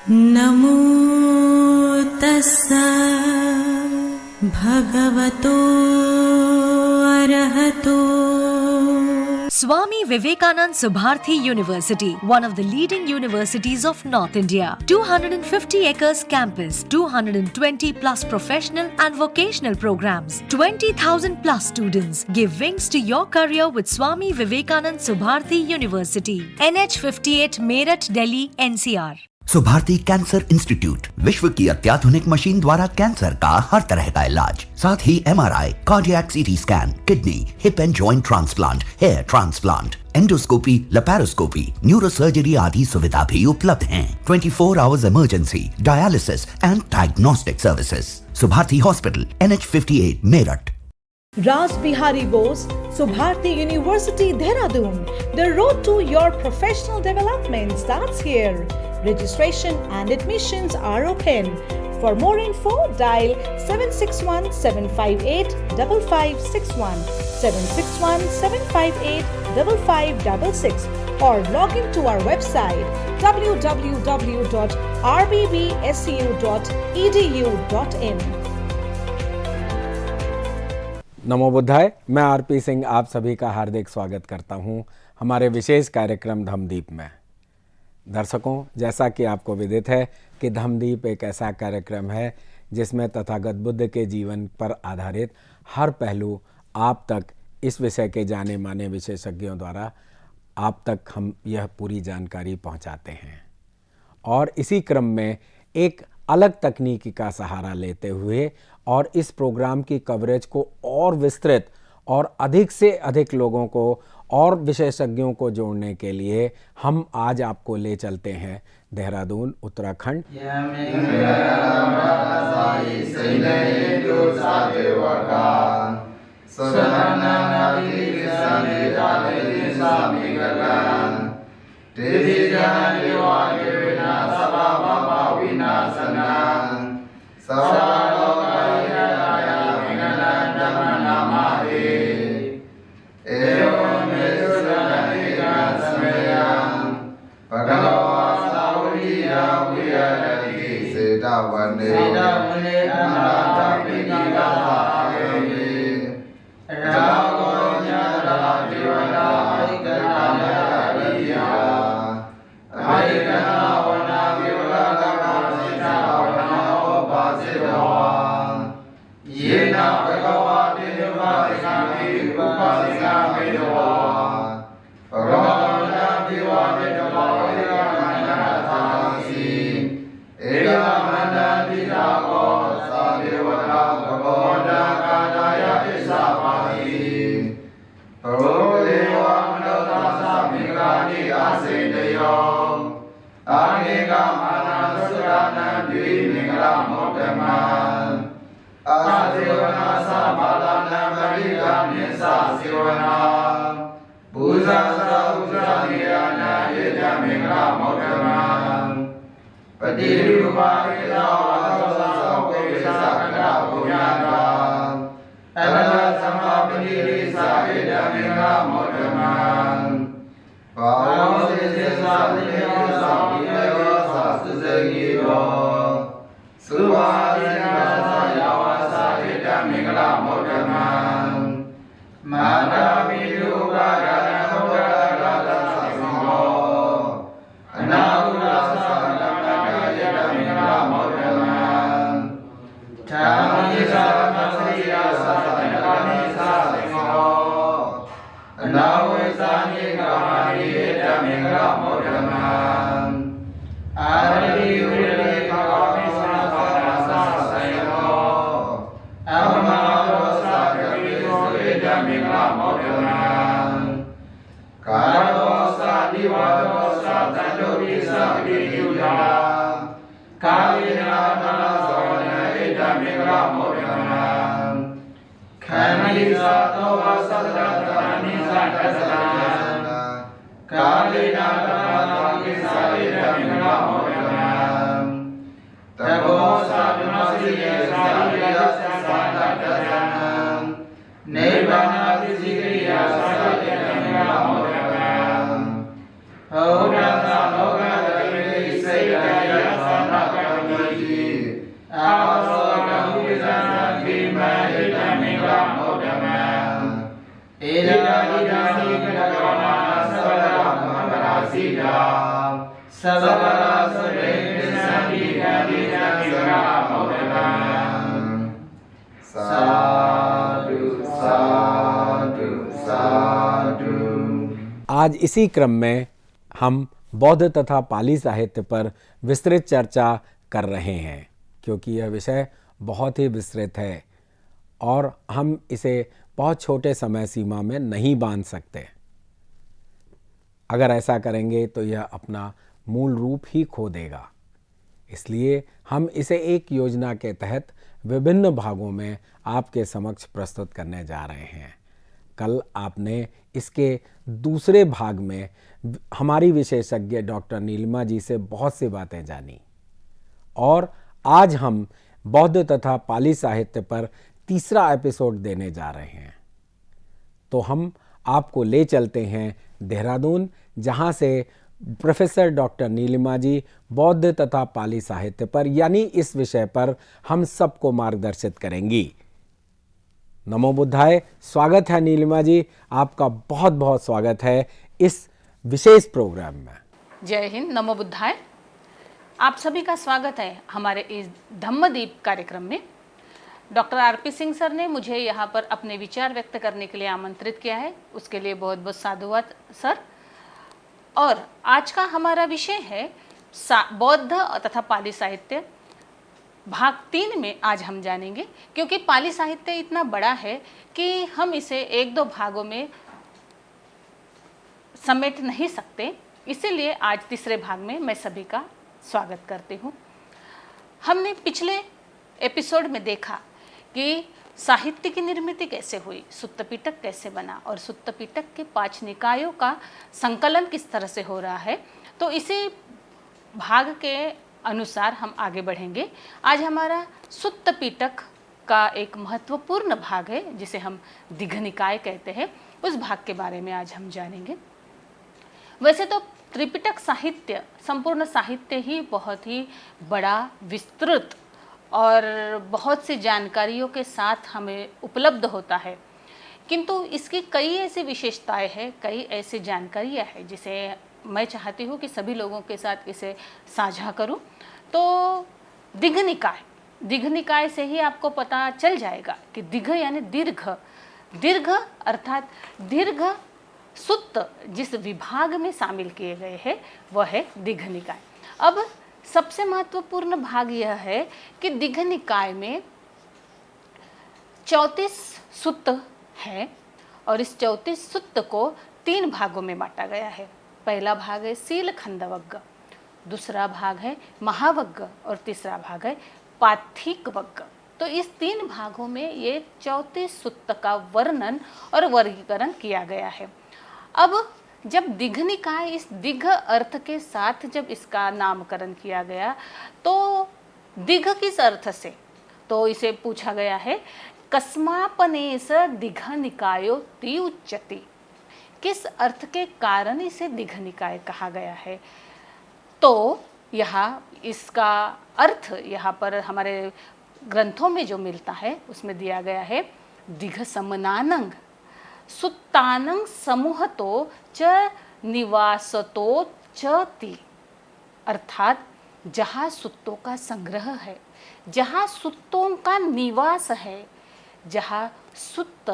नमो तस्सा भगवतो अरहतो। Swami Vivekanand Subharthi University, one of the leading universities of North India. 250 acres campus, 220 plus professional and vocational programs, 20,000 plus students. Give wings to your career with Swami Vivekanand Subharthi University. NH 58 Meerut, Delhi, NCR. Subharti cancer institute, विश्व की अत्याधुनिक machine द्वारा cancer का हर तरह का इलाज, साथ ही MRI, cardiac CT scan, kidney, hip and joint transplant, hair transplant, endoscopy, laparoscopy, neurosurgery आदि सुविधा भी उपलब्ध हैं। 24 hours emergency, dialysis and diagnostic services. Subharti hospital, NH 58 Meerut. Raj Bihari Bose, Subharti University, Dehradun. The road to your professional development starts here. Registration and admissions are open. For more info, dial 761-758-5561, 761-758-5566 or log into our website www.rbbsu.edu.in. नमो बुद्धाय। मैं RP Singh आप सभी का हार्दिक स्वागत करता हूं हमारे विशेष कार्यक्रम धम्मदीप में। दर्शकों, जैसा कि आपको विदित है कि धम्मदीप एक ऐसा कार्यक्रम है जिसमें तथागत बुद्ध के जीवन पर आधारित हर पहलू आप तक इस विषय के जाने माने विशेषज्ञों द्वारा आप तक हम यह पूरी जानकारी पहुंचाते हैं। और इसी क्रम में एक अलग तकनीकी का सहारा लेते हुए और इस प्रोग्राम की कवरेज को और विस्तृत और अधिक से अधिक लोगों को और विशेषज्ञों को जोड़ने के लिए हम आज आपको ले चलते हैं देहरादून, उत्तराखंड। Oh, आज इसी क्रम में हम बौद्ध तथा पाली साहित्य पर विस्तृत चर्चा कर रहे हैं, क्योंकि यह विषय बहुत ही विस्तृत है और हम इसे बहुत छोटे समय सीमा में नहीं बांध सकते। अगर ऐसा करेंगे तो यह अपना मूल रूप ही खो देगा। इसलिए हम इसे एक योजना के तहत विभिन्न भागों में आपके समक्ष प्रस्तुत करने जा रहे हैं। कल आपने इसके दूसरे भाग में हमारी विशेषज्ञ डॉक्टर नीलिमा जी से बहुत सी बातें जानी और आज हम बौद्ध तथा पाली साहित्य पर तीसरा एपिसोड देने जा रहे हैं। तो हम आपको ले चलते हैं देहरादून, जहां से प्रोफेसर डॉक्टर नीलिमा जी बौद्ध तथा पाली साहित्य पर यानी इस विषय पर हम सबको मार्गदर्शित करेंगी। नमो बुद्धाय। स्वागत है नीलिमा जी, आपका बहुत बहुत स्वागत है इस विशेष प्रोग्राम में। जय हिंद, नमो बुद्धाय। आप सभी का स्वागत है हमारे इस धम्मदीप कार्यक्रम में। डॉक्टर आरपी सिंह सर ने मुझे यहाँ पर अपने विचार व्यक्त करने के लिए आमंत्रित किया है, उसके लिए बहुत बहुत साधुवाद सर। और आज का हमारा विषय है बौद्ध तथा पाली साहित्य। भाग 3 में आज हम जानेंगे, क्योंकि पाली साहित्य इतना बड़ा है कि हम इसे 1-2 भागों में समेट नहीं सकते। इसीलिए आज तीसरे भाग में मैं सभी का स्वागत करती हूँ। हमने पिछले एपिसोड में देखा कि साहित्य की निर्मिति कैसे हुई, सुत्त पिटक कैसे बना और सुत्त पिटक के 5 निकायों का संकलन किस तरह से हो रहा है। तो इसी भाग के अनुसार हम आगे बढ़ेंगे। आज हमारा सुत्त पिटक का एक महत्वपूर्ण भाग है जिसे हम दिघ निकाय कहते हैं, उस भाग के बारे में आज हम जानेंगे। वैसे तो त्रिपिटक साहित्य, संपूर्ण साहित्य ही बहुत ही बड़ा, विस्तृत और बहुत सी जानकारियों के साथ हमें उपलब्ध होता है, किंतु इसकी कई ऐसी विशेषताएं हैं, कई ऐसी जानकारियां हैं जिसे मैं चाहती हूँ कि सभी लोगों के साथ इसे साझा करूँ। तो दिघ निकाय से ही आपको पता चल जाएगा कि दिघ यानी दीर्घ, दीर्घ अर्थात दीर्घ सुत्त जिस विभाग में शामिल किए गए हैं वह है दिघ निकाय। अब सबसे महत्वपूर्ण भाग यह है कि दिघ निकाय में 34 सुत्त है और इस 34 सुत्त को 3 भागों में बांटा गया है। पहला भाग है सील खंडवग्ग, दूसरा भाग है महावग्ग और तीसरा भाग है पाथिक वग्ग। तो इस 3 भागों में ये 34 सुत्त का वर्णन और वर्गीकरण किया गया है। अब जब दिघ निकाय, इस दिघ अर्थ के साथ जब इसका नामकरण किया गया तो दिघ किस अर्थ से, तो इसे पूछा गया है कस्मापनेस दिघ निकायो ति उच्यति, किस अर्थ के कारण इसे दिघ निकाय कहा गया है। तो यहाँ इसका अर्थ यहाँ पर हमारे ग्रंथों में जो मिलता है उसमें दिया गया है दिघ समनानंग सुत्तानंग समूहतो च निवासतो च ति, अर्थात जहाँ सुत्तों का संग्रह है, जहाँ सुत्तों का निवास है, जहाँ सुत्त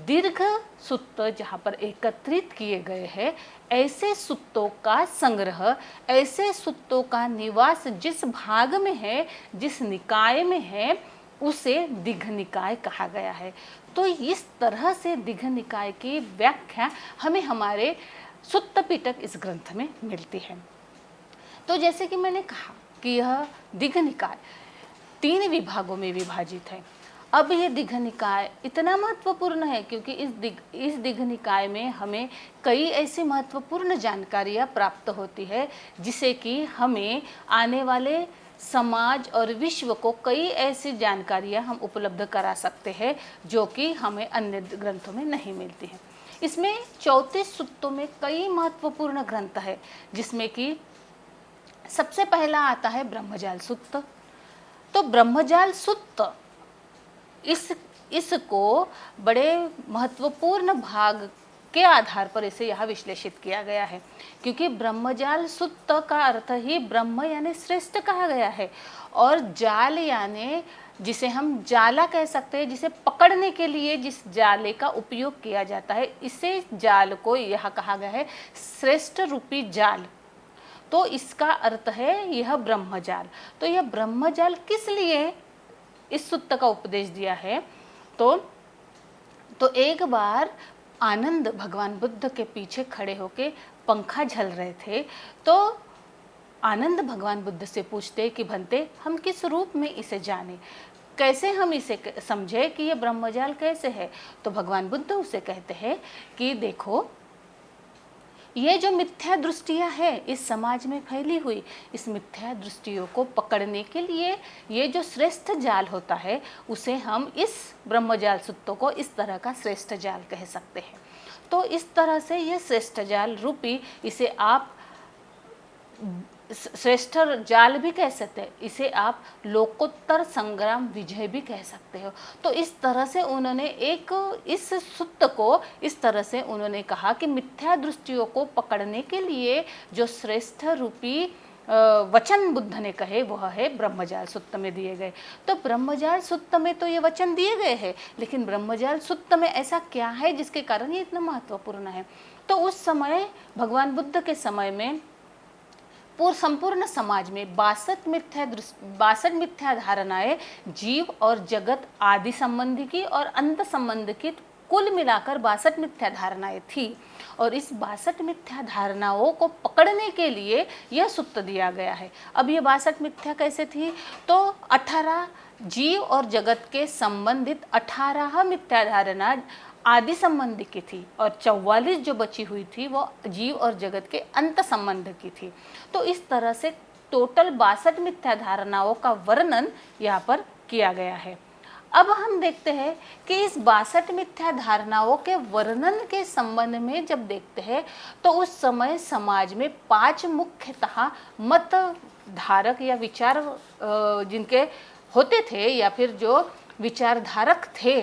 दीर्घ सुत्त जहाँ पर एकत्रित किए गए हैं, ऐसे सुत्तों का संग्रह, ऐसे सुत्तों का निवास जिस भाग में है, जिस निकाय में है, उसे दिघ निकाय कहा गया है। तो इस तरह से दिघ निकाय की व्याख्या हमें हमारे सुत्त पिटक इस ग्रंथ में मिलती है। तो जैसे कि मैंने कहा कि यह दिघ निकाय 3 विभागों में विभाजित है। अब ये दिघ निकाय इतना महत्वपूर्ण है क्योंकि इस दिघ निकाय में हमें कई ऐसी महत्वपूर्ण जानकारियाँ प्राप्त होती है जिसे कि हमें आने वाले समाज और विश्व को कई ऐसी जानकारियाँ हम उपलब्ध करा सकते हैं जो कि हमें अन्य ग्रंथों में नहीं मिलती हैं। इसमें 34 सुत्तों में कई महत्वपूर्ण ग्रंथ है, जिसमें कि सबसे पहला आता है ब्रह्मजाल सुत्त। तो ब्रह्मजाल सुत्त इसको बड़े महत्वपूर्ण भाग के आधार पर इसे यहाँ विश्लेषित किया गया है, क्योंकि ब्रह्मजाल सुत्त का अर्थ ही ब्रह्म यानी श्रेष्ठ कहा गया है, और जाल यानी जिसे हम जाला कह सकते हैं, जिसे पकड़ने के लिए जिस जाले का उपयोग किया जाता है, इसे जाल को यह कहा गया है श्रेष्ठ रूपी जाल। तो इसका अर्थ है यह ब्रह्मजाल। तो यह ब्रह्मजाल किस लिए इस सुत्त का उपदेश दिया है? तो एक बार आनंद भगवान बुद्ध के पीछे खड़े होके पंखा झल रहे थे, तो आनंद भगवान बुद्ध से पूछते कि भंते हम किस रूप में इसे जाने, कैसे हम इसे समझे कि ये ब्रह्मजाल कैसे है? तो भगवान बुद्ध उसे कहते हैं कि देखो, ये जो मिथ्या दृष्टियाँ है इस समाज में फैली हुई, इस मिथ्या दृष्टियों को पकड़ने के लिए ये जो श्रेष्ठ जाल होता है, उसे हम इस ब्रह्मजाल सुत्तों को इस तरह का श्रेष्ठ जाल कह सकते हैं। तो इस तरह से ये श्रेष्ठ जाल रूपी, इसे आप श्रेष्ठ जाल भी कह सकते हैं, इसे आप लोकोत्तर संग्राम विजय भी कह सकते हो। तो इस तरह से उन्होंने इस सुत्त को इस तरह से उन्होंने कहा कि मिथ्या दृष्टियों को पकड़ने के लिए जो श्रेष्ठ रूपी वचन बुद्ध ने कहे वह है ब्रह्मजाल सुत्त में दिए गए। तो ब्रह्मजाल सुत्त में तो ये वचन दिए गए हैं, लेकिन ब्रह्मजाल सुत्त में ऐसा क्या है जिसके कारण ये इतना महत्वपूर्ण है? तो उस समय भगवान बुद्ध के समय में संपूर्ण समाज में 62 मिथ्या धारणाएं जीव और जगत आदि संबंधी की और अंत संबंध की कुल मिलाकर 62 मिथ्या धारणाएं थी। और इस 62 मिथ्या धारणाओं को पकड़ने के लिए यह सुत्त दिया गया है। अब ये 62 मिथ्या कैसे थी? तो 18 जीव और जगत के संबंधित 18 मिथ्या धारणा आदि संबंध की थी, और 44 जो बची हुई थी वो जीव और जगत के अंत संबंध की थी। तो इस तरह से टोटल 62 मिथ्या धारणाओं का वर्णन यहाँ पर किया गया है। अब हम देखते हैं कि इस 62 मिथ्या धारणाओं के वर्णन के संबंध में जब देखते हैं, तो उस समय समाज में 5 मुख्यतः मत धारक या विचार जिनके होते थे, या फिर जो विचारधारक थे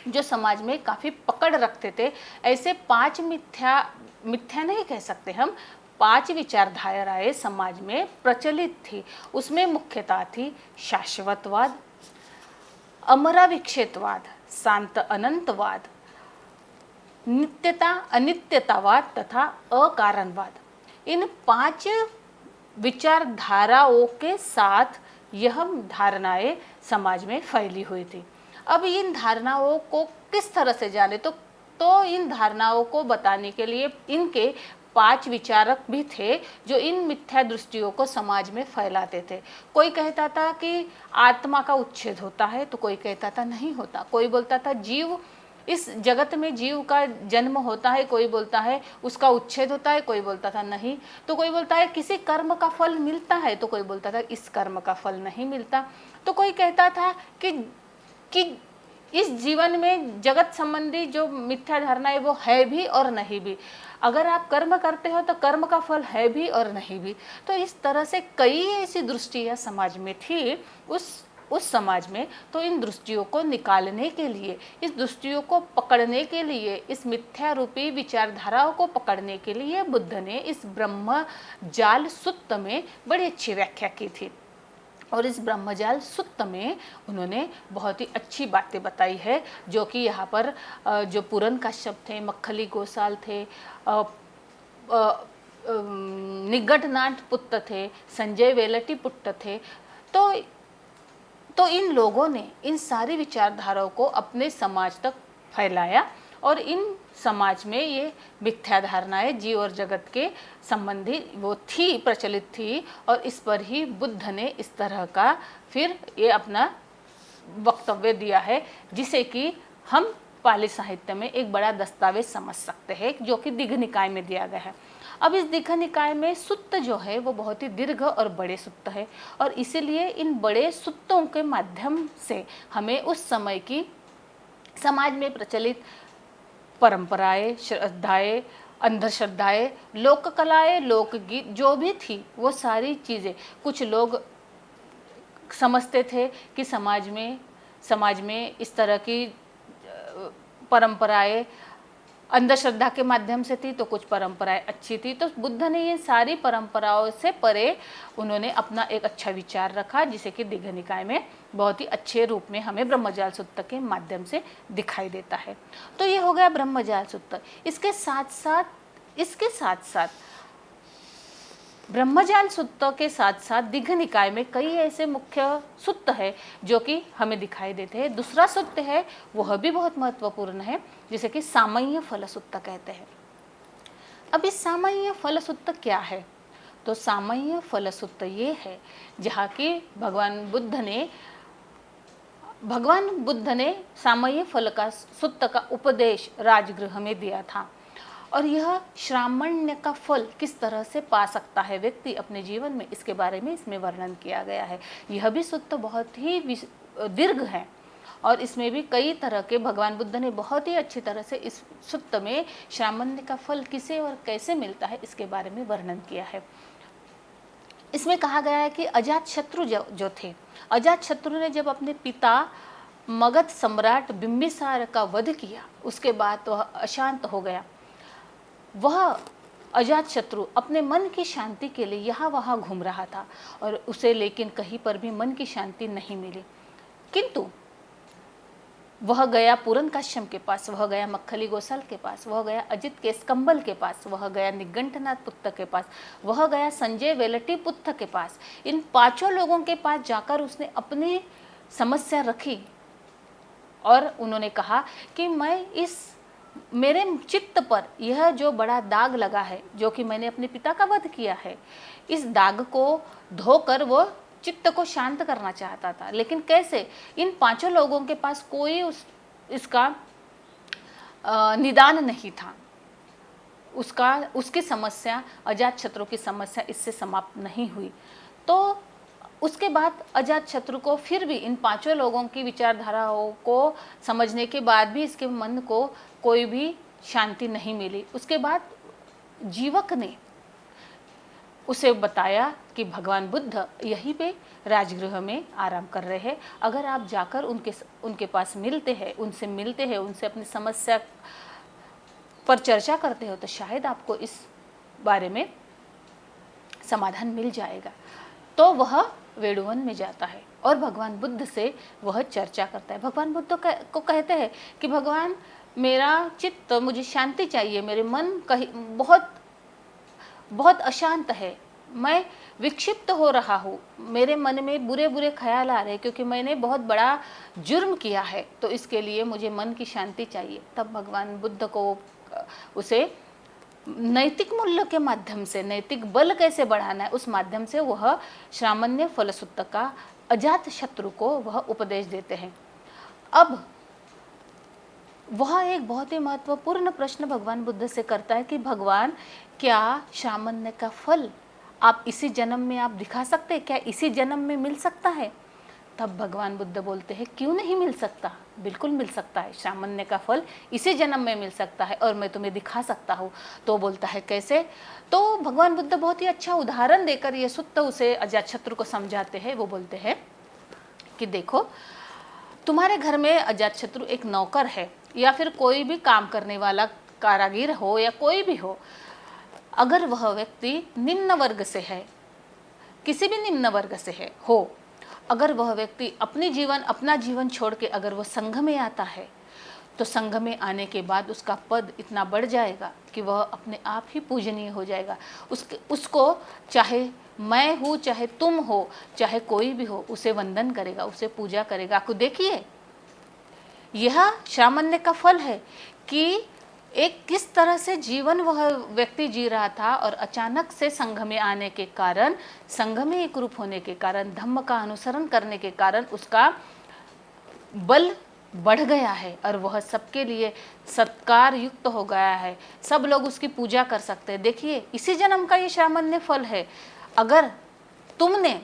जो समाज में काफ़ी पकड़ रखते थे, ऐसे 5 मिथ्या नहीं कह सकते हम, 5 विचारधाराएं समाज में प्रचलित थी। उसमें मुख्यतः थी शाश्वतवाद, अमराविक्षेतवाद, शांत अनंतवाद, नित्यता अनित्यतावाद तथा अकारणवाद। इन 5 विचारधाराओं के साथ यह धारणाएं समाज में फैली हुई थी। अब इन धारणाओं को किस तरह से जाने? तो इन धारणाओं को बताने के लिए इनके 5 विचारक भी थे जो इन मिथ्या दृष्टियों को समाज में फैलाते थे। कोई कहता था कि आत्मा का उच्छेद होता है, तो कोई कहता था नहीं होता। कोई बोलता था जीव, इस जगत में जीव का जन्म होता है, कोई बोलता है उसका उच्छेद होता है, कोई बोलता था नहीं। तो कोई बोलता है किसी कर्म का फल मिलता है, तो कोई बोलता था इस कर्म का फल नहीं मिलता। तो कोई कहता था कि इस जीवन में जगत संबंधी जो मिथ्या धारणा है वो है भी और नहीं भी। अगर आप कर्म करते हो तो कर्म का फल है भी और नहीं भी। तो इस तरह से कई ऐसी दृष्टियाँ समाज में थी उस समाज में। तो इन दृष्टियों को निकालने के लिए, इस दृष्टियों को पकड़ने के लिए, इस मिथ्या रूपी विचारधाराओं को पकड़ने के लिए बुद्ध ने इस ब्रह्मजाल सुत्त में बड़ी अच्छी व्याख्या की थी। और इस ब्रह्मजाल सुत्त में उन्होंने बहुत ही अच्छी बातें बताई है, जो कि यहाँ पर जो पूरन काश्यप थे, मक्खली गोसाल थे, निगढ़नाथ पुत्त थे, संजय वेलटी पुट्ट थे। तो इन लोगों ने इन सारी विचारधाराओं को अपने समाज तक फैलाया, और इन समाज में ये मिथ्या धारणाएं जीव और जगत के संबंधी वो थी, प्रचलित थी। और इस पर ही बुद्ध ने इस तरह का फिर ये अपना वक्तव्य दिया है, जिसे कि हम पाली साहित्य में एक बड़ा दस्तावेज समझ सकते हैं, जो कि दीघ निकाय में दिया गया है। अब इस दीघ निकाय में सुत्त जो है वो बहुत ही दीर्घ और बड़े सुत्त है, और इसीलिए इन बड़े सुत्तों के माध्यम से हमें उस समय की समाज में प्रचलित परंपराएं, श्रद्धाएं, अंधश्रद्धाएं, लोक कलाएं, लोकगीत जो भी थी वो सारी चीज़ें, कुछ लोग समझते थे कि समाज में इस तरह की परंपराएं अंधश्रद्धा के माध्यम से थी, तो कुछ परंपराएं अच्छी थी। तो बुद्ध ने ये सारी परंपराओं से परे उन्होंने अपना एक अच्छा विचार रखा, जिसे कि दीघ निकाय में बहुत ही अच्छे रूप में हमें ब्रह्मजाल सूत्र के माध्यम से दिखाई देता है। तो ये हो गया ब्रह्मजाल सूत्र। इसके साथ साथ ब्रह्मजाल सूत्र के साथ साथ दीघ निकाय में कई ऐसे मुख्य सूत्र है जो कि हमें दिखाई देते हैं। दूसरा सूत्र है वह भी बहुत महत्वपूर्ण है, जिसे कि सामय्य फल सूत्र कहते हैं। अब इस सामय्य फल सूत्र क्या है? तो सामय्य फल सूत्र ये है जहाँ की भगवान बुद्ध ने सामय्य फल का सूत्र का उपदेश राजगृह में दिया था। और यह श्रामण्य का फल किस तरह से पा सकता है व्यक्ति अपने जीवन में, इसके बारे में इसमें वर्णन किया गया है। यह भी सूत्र बहुत ही दीर्घ है और इसमें भी कई तरह के भगवान बुद्ध ने बहुत ही अच्छी तरह से इस सूत्र में श्रामण्य का फल किसे और कैसे मिलता है इसके बारे में वर्णन किया है। इसमें कहा गया है कि अजातशत्रु जो थे, अजातशत्रु ने जब अपने पिता मगध सम्राट बिंबिसार का वध किया, उसके बाद वह अशांत हो गया। वह अजातशत्रु अपने मन की शांति के लिए यहाँ वहाँ घूम रहा था और उसे लेकिन कहीं पर भी मन की शांति नहीं मिली। किंतु वह गया पूरनकाश्यप के पास, वह गया मक्खली गोसाल के पास, वह गया अजित केसकंबल के पास, वह गया निगंठनाथ पुत्र के पास, वह गया संजय वेलटी पुत्र के पास। इन पांचों लोगों के पास जाकर उसने अपनी समस्या रखी और उन्होंने कहा कि मेरे चित्त पर यह जो बड़ा दाग लगा है, जो कि मैंने अपने पिता का वध किया है, इस दाग को धोकर वो चित्त को शांत करना चाहता था। लेकिन कैसे? इन पांचों लोगों के पास कोई इसका निदान नहीं था। उसकी समस्या, अजातशत्रु की समस्या इससे समाप्त नहीं हुई। तो उसके बाद अजातशत्रु को फिर भी इन पांचों लोगों की विचारधाराओं को समझने के बाद भी इसके मन को कोई भी शांति नहीं मिली। उसके बाद जीवक ने उसे बताया कि भगवान बुद्ध यहीं पे राजगृह में आराम कर रहे हैं, अगर आप जाकर उनके पास मिलते हैं, उनसे अपनी समस्या पर चर्चा करते हो तो शायद आपको इस बारे में समाधान मिल जाएगा। तो वह वेड़ुवन में जाता है और भगवान बुद्ध से वह चर्चा करता है। भगवान बुद्ध को कहते हैं कि भगवान, मेरा चित्त, मुझे शांति चाहिए, मेरे मन कहीं बहुत अशांत है, मैं विक्षिप्त हो रहा हूँ, मेरे मन में बुरे बुरे ख्याल आ रहे हैं क्योंकि मैंने बहुत बड़ा जुर्म किया है, तो इसके लिए मुझे मन की शांति चाहिए। तब भगवान बुद्ध को उसे नैतिक मूल्य के माध्यम से, नैतिक बल कैसे बढ़ाना है उस माध्यम से वह श्रामण्य फल सूत्र का अजातशत्रु को वह उपदेश देते हैं। अब वह एक बहुत ही महत्वपूर्ण प्रश्न भगवान बुद्ध से करता है कि भगवान, क्या श्रामण्य का फल आप इसी जन्म में आप दिखा सकते हैं? क्या इसी जन्म में मिल सकता है? तब भगवान बुद्ध बोलते हैं, क्यों नहीं मिल सकता, बिल्कुल मिल सकता है। श्रामण्य का फल इसी जन्म में मिल सकता है और मैं तुम्हें दिखा सकता हूँ। तो बोलता है कैसे? तो भगवान बुद्ध बहुत ही अच्छा उदाहरण देकर ये सूत्र उसे अजातशत्रु को समझाते हैं। वो बोलते हैं कि देखो, तुम्हारे घर में अजातशत्रु एक नौकर है या फिर कोई भी काम करने वाला कारागिर हो या कोई भी हो, अगर वह व्यक्ति निम्न वर्ग से है, किसी भी निम्न वर्ग से हो, अगर वह व्यक्ति अपना जीवन छोड़ के अगर वो संघ में आता है तो संघ में आने के बाद उसका पद इतना बढ़ जाएगा कि वह अपने आप ही पूजनीय हो जाएगा। उसको चाहे मैं हूँ, चाहे तुम हो, चाहे कोई भी हो, उसे वंदन करेगा, उसे पूजा करेगा। आपको देखिए, यह श्रामण्य का फल है कि एक किस तरह से जीवन वह व्यक्ति जी रहा था और अचानक से संघ में आने के कारण, संघ में एक रूप होने के कारण, धम्म का अनुसरण करने के कारण उसका बल बढ़ गया है और वह सबके लिए सत्कार युक्त हो गया है। सब लोग उसकी पूजा कर सकते हैं। देखिए, इसी जन्म का ये श्रामण्य फल है। अगर तुमने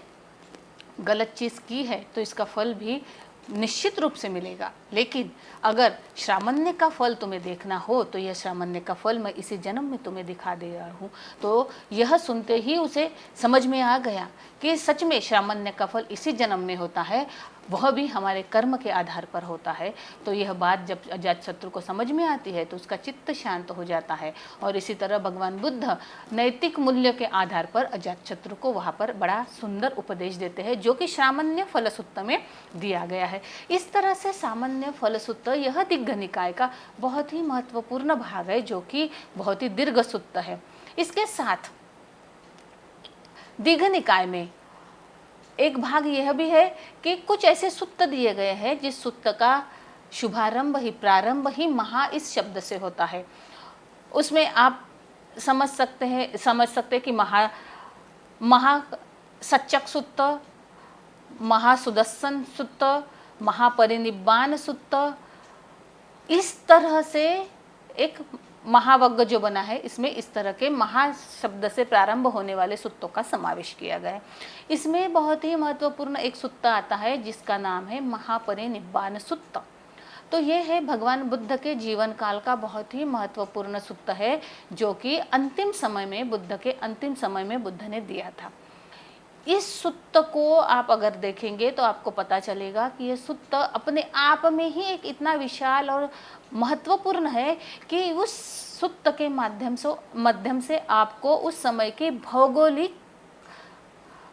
गलत चीज़ की है तो इसका फल भी निश्चित रूप से मिलेगा। लेकिन अगर श्रामण्य का फल तुम्हें देखना हो तो यह श्रामण्य का फल मैं इसी जन्म में तुम्हें दिखा दे रहा हूँ। तो यह सुनते ही उसे समझ में आ गया कि सच में श्रामण्य का फल इसी जन्म में होता है, वह भी हमारे कर्म के आधार पर होता है। तो यह बात जब अजातशत्रु को समझ में आती है तो उसका चित्त शांत हो जाता है। और इसी तरह भगवान बुद्ध नैतिक मूल्य के आधार पर अजातशत्रु को वहाँ पर बड़ा सुंदर उपदेश देते हैं, जो कि सामान्य फलसूत्र में दिया गया है। इस तरह से सामान्य फलसूत्र यह दिग्घ निकाय का बहुत ही महत्वपूर्ण भाग है, जो कि बहुत ही दीर्घ सूत्र है। इसके साथ दिग्घ निकाय में एक भाग यह भी है कि कुछ ऐसे सूत्र दिए गए हैं जिस सूत्र का शुभारंभ ही प्रारंभ ही महा इस शब्द से होता है। उसमें आप समझ सकते हैं कि महा सच्चक सूत्र, महासुदर्शन सूत्र, महापरिनिब्बाण सूत्र, इस तरह से एक महावग्ग जो बना है, इसमें इस तरह के महा शब्द से प्रारंभ होने वाले सूत्रों का समावेश किया गया है। इसमें बहुत ही महत्वपूर्ण एक सूत्र आता है जिसका नाम है महापरिनिब्बाण सूत्र। तो ये है भगवान बुद्ध के जीवन काल का बहुत ही महत्वपूर्ण सूत्र है, जो कि अंतिम समय में बुद्ध ने दिया था। इस सूत्र को आप अगर देखेंगे तो आपको पता चलेगा कि ये सूत्र अपने आप में ही एक इतना विशाल और महत्वपूर्ण है कि उस सूत्र के माध्यम से आपको उस समय की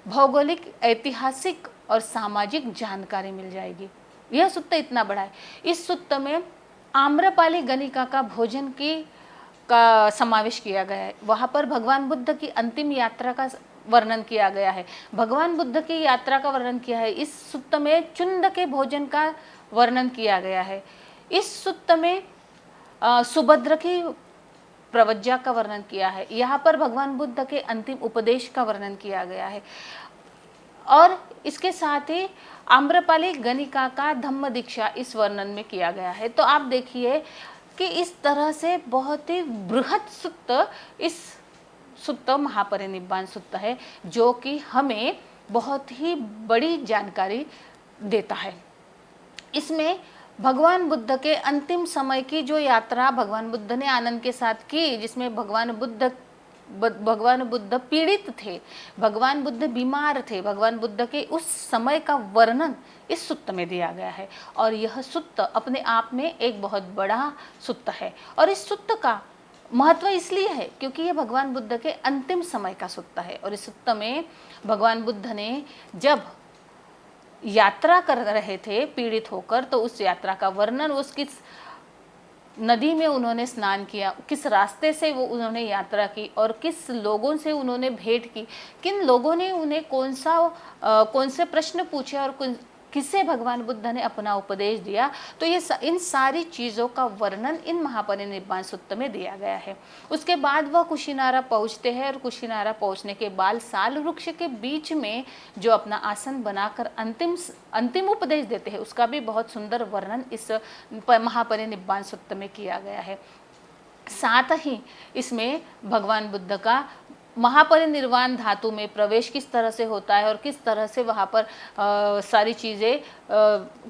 भौगोलिक, ऐतिहासिक और सामाजिक जानकारी मिल जाएगी। यह सूत्र इतना बड़ा है। इस सूत्र में आम्रपाली गणिका का भोजन का समावेश किया गया है। वहाँ पर भगवान बुद्ध की अंतिम यात्रा का वर्णन किया गया है। भगवान बुद्ध की यात्रा का वर्णन किया है। इस सूत्र में चुंद के भोजन का वर्णन किया गया है। इस सूत्र में सुभद्र की प्रवज्जा का वर्णन किया है। यहाँ पर भगवान बुद्ध के अंतिम उपदेश का वर्णन किया गया है। और इसके साथ ही आम्रपाली गणिका का धम्म दीक्षा इस वर्णन में किया गया है। तो आप देखिए कि इस तरह से बहुत ही बृहत सूत्र इस सूत्र महापरिनिब्बाण सूत्र है, जो कि हमें बहुत ही बड़ी जानकारी देता है। इसमें भगवान बुद्ध के अंतिम समय की जो यात्रा भगवान बुद्ध ने आनंद के साथ की, जिसमें भगवान बुद्ध पीड़ित थे, भगवान बुद्ध बीमार थे, भगवान बुद्ध के उस समय का वर्णन इस सूत्र में दिया गया है। और यह सूत्र अपने आप में एक बहुत बड़ा सूत्र है। और इस सूत्र का महत्व इसलिए है क्योंकि ये भगवान बुद्ध के अंतिम समय का सूत्र है। और इस सूत्र में भगवान बुद्ध ने जब यात्रा कर रहे थे पीड़ित होकर, तो उस यात्रा का वर्णन, उस किस नदी में उन्होंने स्नान किया, किस रास्ते से वो उन्होंने यात्रा की और किस लोगों से उन्होंने भेंट की, किन लोगों ने उन्हें कौन से प्रश्न पूछे और किसे भगवान बुद्ध ने अपना उपदेश दिया, तो ये इन सारी चीज़ों का वर्णन इन महापरिनिब्बाण सूत्र में दिया गया है। उसके बाद वह कुशीनारा पहुँचते हैं और कुशीनारा पहुँचने के बाद साल वृक्ष के बीच में जो अपना आसन बनाकर अंतिम उपदेश देते हैं, उसका भी बहुत सुंदर वर्णन इस महापरिनिब्बाण सूत्र में किया गया है। साथ ही इसमें भगवान बुद्ध का महापरिनिर्वाण धातु में प्रवेश किस तरह से होता है और किस तरह से वहाँ पर सारी चीज़ें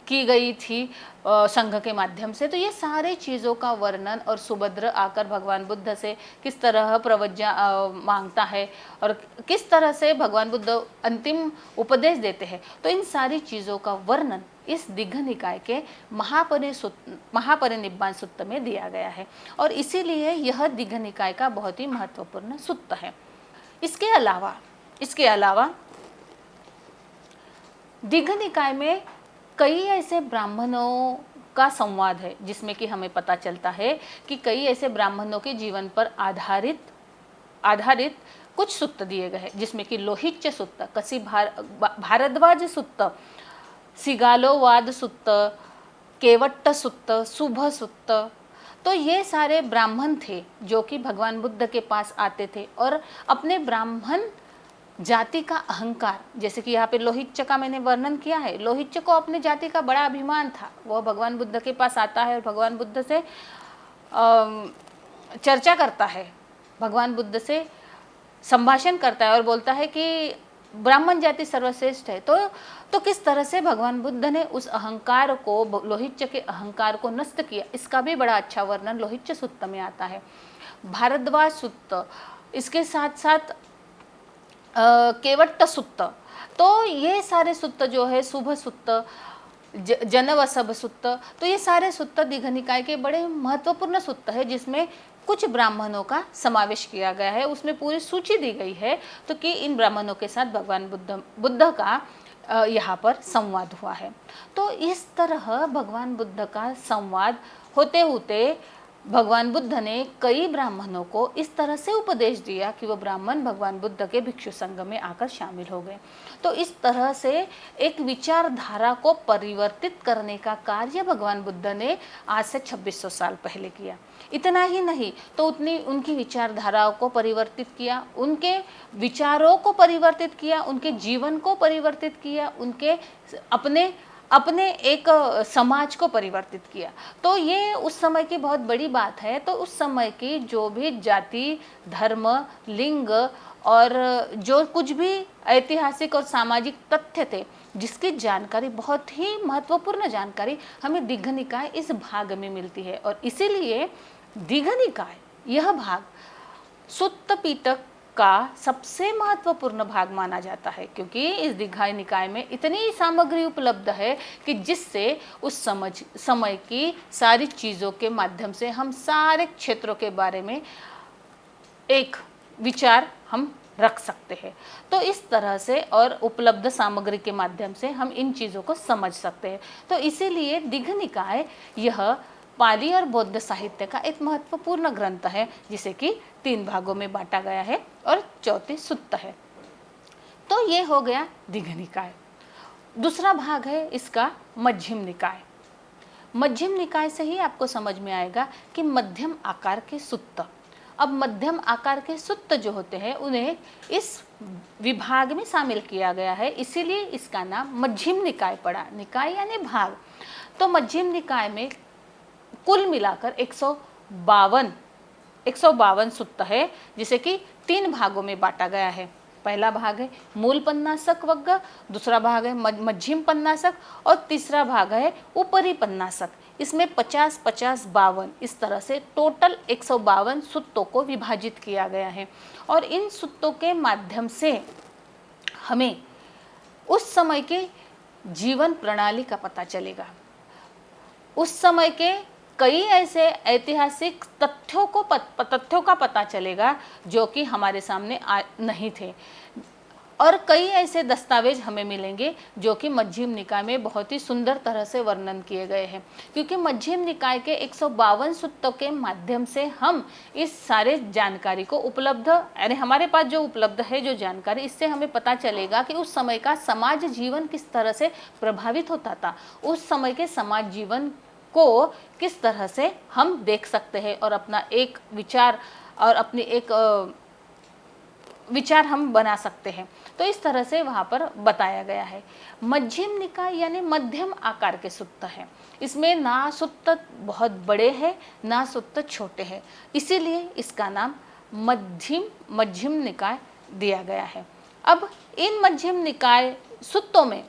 की गई थी संघ के माध्यम से, तो ये सारी चीज़ों का वर्णन, और सुभद्र आकर भगवान बुद्ध से किस तरह प्रवज्जा मांगता है और किस तरह से भगवान बुद्ध अंतिम उपदेश देते हैं, तो इन सारी चीज़ों का वर्णन इस दिग्घ निकाय के महापरिनिब्बाण सूत्र में दिया गया है। और इसीलिए यह दिग्घ निकाय का बहुत ही महत्वपूर्ण सूत्र है। इसके अलावा दिग्घ निकाय में कई ऐसे ब्राह्मणों का संवाद है, जिसमें कि हमें पता चलता है कि कई ऐसे ब्राह्मणों के जीवन पर आधारित कुछ सूत्र दिए गए हैं, जिसमें कि लोहिच्य सूत्र, कसी भारद्वाज सूत्र, सिगालोवाद सूत्र, केवट्ट सूत्र, शुभ सूत्र। तो ये सारे ब्राह्मण थे जो कि भगवान बुद्ध के पास आते थे और अपने ब्राह्मण जाति का अहंकार, जैसे कि यहाँ पे लोहिच्य का मैंने वर्णन किया है, लोहिच्य को अपने जाति का बड़ा अभिमान था। वह भगवान बुद्ध के पास आता है और भगवान बुद्ध से चर्चा करता है, भगवान बुद्ध से संभाषण करता है और बोलता है कि ब्राह्मण जाति सर्वश्रेष्ठ है, तो किस तरह से भगवान बुद्ध ने उस अहंकार को, लोहित्य के अहंकार को नष्ट किया, इसका भी बड़ा अच्छा वर्णन लोहित्य सुत्त में आता है। भारद्वाज सुत्त, इसके साथ साथ केवट्ट सुत्त, तो ये सारे सुत्त जो है, शुभ सुत्त, जनवसभ सुत्त, तो ये सारे सुत्त दीघ निकाय के बड़े महत्वपूर्ण सुत्त है, जिसमें कुछ ब्राह्मणों का समावेश किया गया है। उसमें पूरी सूची दी गई है, तो कि इन ब्राह्मणों के साथ भगवान बुद्ध का यहाँ पर संवाद हुआ है। तो इस तरह भगवान बुद्ध का संवाद होते होते भगवान बुद्ध ने कई ब्राह्मणों को इस तरह से उपदेश दिया कि वो ब्राह्मण भगवान बुद्ध के भिक्षु संघ में आकर शामिल हो गए। तो इस तरह से एक विचारधारा को परिवर्तित करने का कार्य भगवान बुद्ध ने आज से 2600 साल पहले किया। इतना ही नहीं, तो उतनी उनकी विचारधाराओं को परिवर्तित किया, उनके विचारों को परिवर्तित किया, उनके जीवन को परिवर्तित किया, उनके अपने एक समाज को परिवर्तित किया। तो ये उस समय की बहुत बड़ी बात है। तो उस समय की जो भी जाति, धर्म, लिंग और जो कुछ भी ऐतिहासिक और सामाजिक तथ्य थे, जिसकी जानकारी, बहुत ही महत्वपूर्ण जानकारी हमें दीघ निकाय इस भाग में मिलती है। और इसीलिए दीघ निकाय यह भाग सुत्त पिटक का सबसे महत्वपूर्ण भाग माना जाता है, क्योंकि इस दीघा निकाय में इतनी सामग्री उपलब्ध है कि जिससे उस समय की सारी चीज़ों के माध्यम से हम सारे क्षेत्रों के बारे में एक विचार हम रख सकते हैं। तो इस तरह से और उपलब्ध सामग्री के माध्यम से हम इन चीज़ों को समझ सकते हैं। तो इसीलिए दीघ निकाय यह पाली और बौद्ध साहित्य का एक महत्वपूर्ण ग्रंथ है, जिसे कि 3 भागों में बांटा गया है और 34 सुत्त है। तो ये हो गया दीघ निकाय। दूसरा भाग है इसका मध्यम निकाय। मध्यम निकाय से ही आपको समझ में आएगा कि मध्यम आकार के सुत्त। अब मध्यम आकार के सुत्त जो होते हैं उन्हें इस विभाग में शामिल किया गया है, इसीलिए इसका नाम मध्यम निकाय पड़ा। निकाय यानी भाग। तो मध्यम निकाय में कुल मिलाकर 152 सुत्त है, जिसे कि 3 भागों में बांटा गया है। पहला भाग है मूल पन्नासक वग्ग, दूसरा भाग है मध्यम पन्नासक और तीसरा भाग है ऊपरी पन्नासक। इसमें 50, 50, 52 इस तरह से टोटल 152 सुत्तों को विभाजित किया गया है। और इन सुत्तों के माध्यम से हमें उस समय के जीवन प्रणाली का पता चलेगा। उस समय के कई ऐसे ऐतिहासिक तथ्यों का पता चलेगा जो कि हमारे सामने नहीं थे। और कई ऐसे दस्तावेज हमें मिलेंगे जो कि मध्यम निकाय में बहुत ही सुंदर तरह से वर्णन किए गए हैं, क्योंकि मध्यम निकाय के 152 सुत्तों के माध्यम से हम इस सारे जानकारी को उपलब्ध, यानी हमारे पास जो उपलब्ध है जो जानकारी, इससे हमें पता चलेगा कि उस समय का समाज जीवन किस तरह से प्रभावित होता था, उस समय के समाज जीवन को किस तरह से हम देख सकते हैं और अपना एक विचार और अपनी एक विचार हम बना सकते हैं। तो इस तरह से वहाँ पर बताया गया है। मध्यम निकाय यानी मध्यम आकार के सुत्त हैं। इसमें ना सुत्त बहुत बड़े हैं ना सुत्त छोटे हैं, इसीलिए इसका नाम मध्यम निकाय दिया गया है। अब इन मध्यम निकाय सुत्तों में,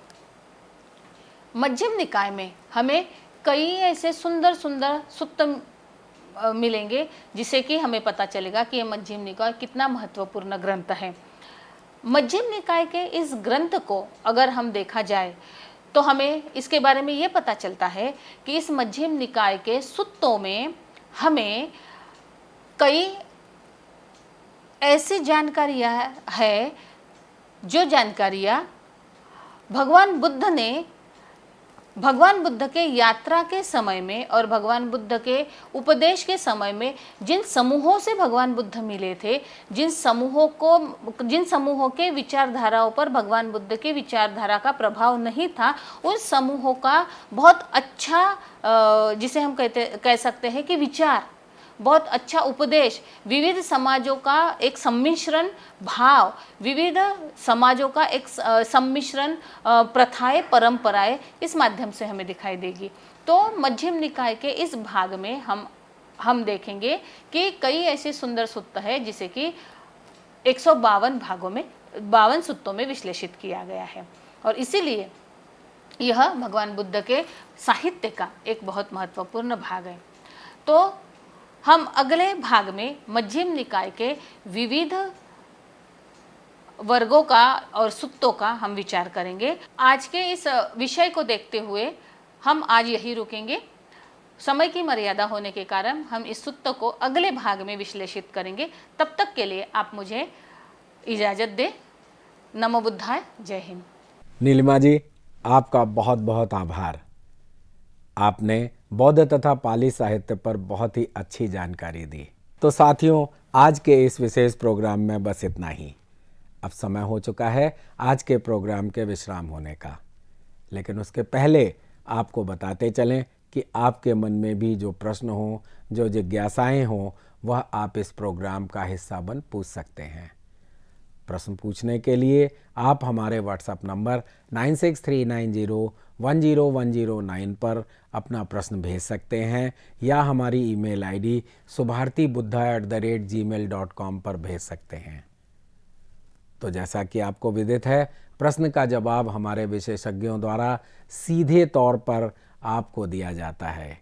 मध्यम निकाय में हमें कई ऐसे सुंदर सुत्त मिलेंगे जिसे कि हमें पता चलेगा कि ये मध्यम निकाय कितना महत्वपूर्ण ग्रंथ है। मध्यम निकाय के इस ग्रंथ को अगर हम देखा जाए तो हमें इसके बारे में ये पता चलता है कि इस मध्यम निकाय के सुत्तों में हमें कई ऐसी जानकारियाँ है जो जानकारियाँ भगवान बुद्ध के यात्रा के समय में और भगवान बुद्ध के उपदेश के समय में जिन समूहों से भगवान बुद्ध मिले थे, जिन समूहों के विचारधाराओं पर भगवान बुद्ध की विचारधारा का प्रभाव नहीं था, उन समूहों का बहुत अच्छा जिसे हम कह सकते हैं कि विचार, बहुत अच्छा उपदेश, विविध समाजों का एक सम्मिश्रण भाव, विविध समाजों का एक सम्मिश्रण प्रथाएं, परंपराएं इस माध्यम से हमें दिखाई देगी। तो मध्यम निकाय के इस भाग में हम देखेंगे कि कई ऐसे सुंदर सुत्त है जिसे कि 152 भागों में 52 सुत्तों में विश्लेषित किया गया है। और इसीलिए यह भगवान बुद्ध के साहित्य का एक बहुत महत्वपूर्ण भाग है। तो हम अगले भाग में मध्यम निकाय के विविध वर्गों का और सुत्तों का हम विचार करेंगे। आज के इस विषय को देखते हुए हम आज यही रुकेंगे। समय की मर्यादा होने के कारण हम इस सुत्त को अगले भाग में विश्लेषित करेंगे। तब तक के लिए आप मुझे इजाज़त दें। नमो बुद्धाय, जय हिंद। नीलिमा जी, आपका बहुत बहुत आभार। आपने बौद्ध तथा पाली साहित्य पर बहुत ही अच्छी जानकारी दी। तो साथियों, आज के इस विशेष प्रोग्राम में बस इतना ही। अब समय हो चुका है आज के प्रोग्राम के विश्राम होने का, लेकिन उसके पहले आपको बताते चलें कि आपके मन में भी जो प्रश्न हो, जो जिज्ञासाएं हो, वह आप इस प्रोग्राम का हिस्सा बन पूछ सकते हैं। प्रश्न पूछने के लिए आप हमारे व्हाट्सएप नंबर 9639010109 पर अपना प्रश्न भेज सकते हैं या हमारी ईमेल आईडी subhartibuddha@gmail.com पर भेज सकते हैं। तो जैसा कि आपको विदित है, प्रश्न का जवाब हमारे विशेषज्ञों द्वारा सीधे तौर पर आपको दिया जाता है।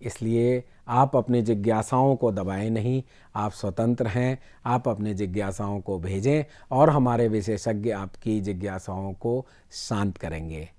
इसलिए आप अपनी जिज्ञासाओं को दबाएं नहीं, आप स्वतंत्र हैं। आप अपनी जिज्ञासाओं को भेजें और हमारे विशेषज्ञ आपकी जिज्ञासाओं को शांत करेंगे।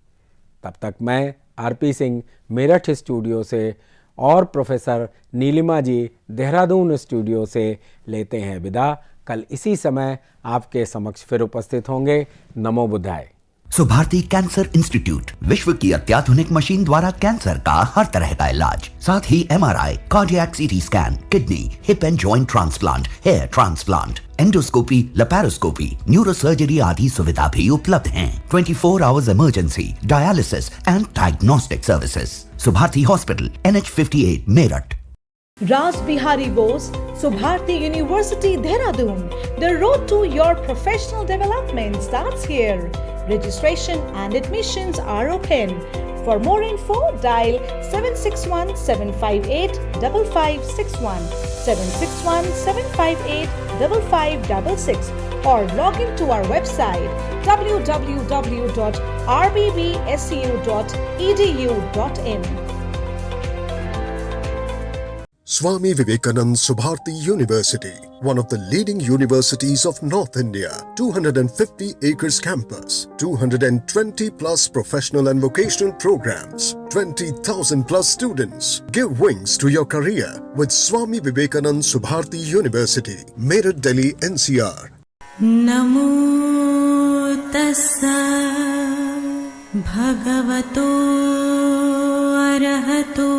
तब तक मैं आरपी सिंह मेरठ स्टूडियो से और प्रोफेसर नीलिमा जी देहरादून स्टूडियो से लेते हैं विदा। कल इसी समय आपके समक्ष फिर उपस्थित होंगे। नमो बुद्धाय। सुभारती कैंसर इंस्टीट्यूट, विश्व की अत्याधुनिक मशीन द्वारा कैंसर का हर तरह का इलाज, साथ ही MRI, cardiac CT scan, kidney, hip and joint transplant, hair transplant, endoscopy, laparoscopy, neurosurgery आदि सुविधा भी उपलब्ध हैं। 24 hours emergency, dialysis and diagnostic services. Subharti hospital, NH58 Meerut. Raj Bihari Bose, Subharti University, Dehradun. The road to your professional development starts here. Registration and admissions are open. For more info, dial 761-758-5561, 761-758-5566, or log into our website www.rbbsu.edu.in. Swami Vivekanand Subharti University, one of the leading universities of North India, 250 acres campus, 220 plus professional and vocational programs, 20,000 plus students. Give wings to your career with Swami Vivekanand Subharti University, Meerut, Delhi, NCR. नमो तस्सा भगवतो अरहतो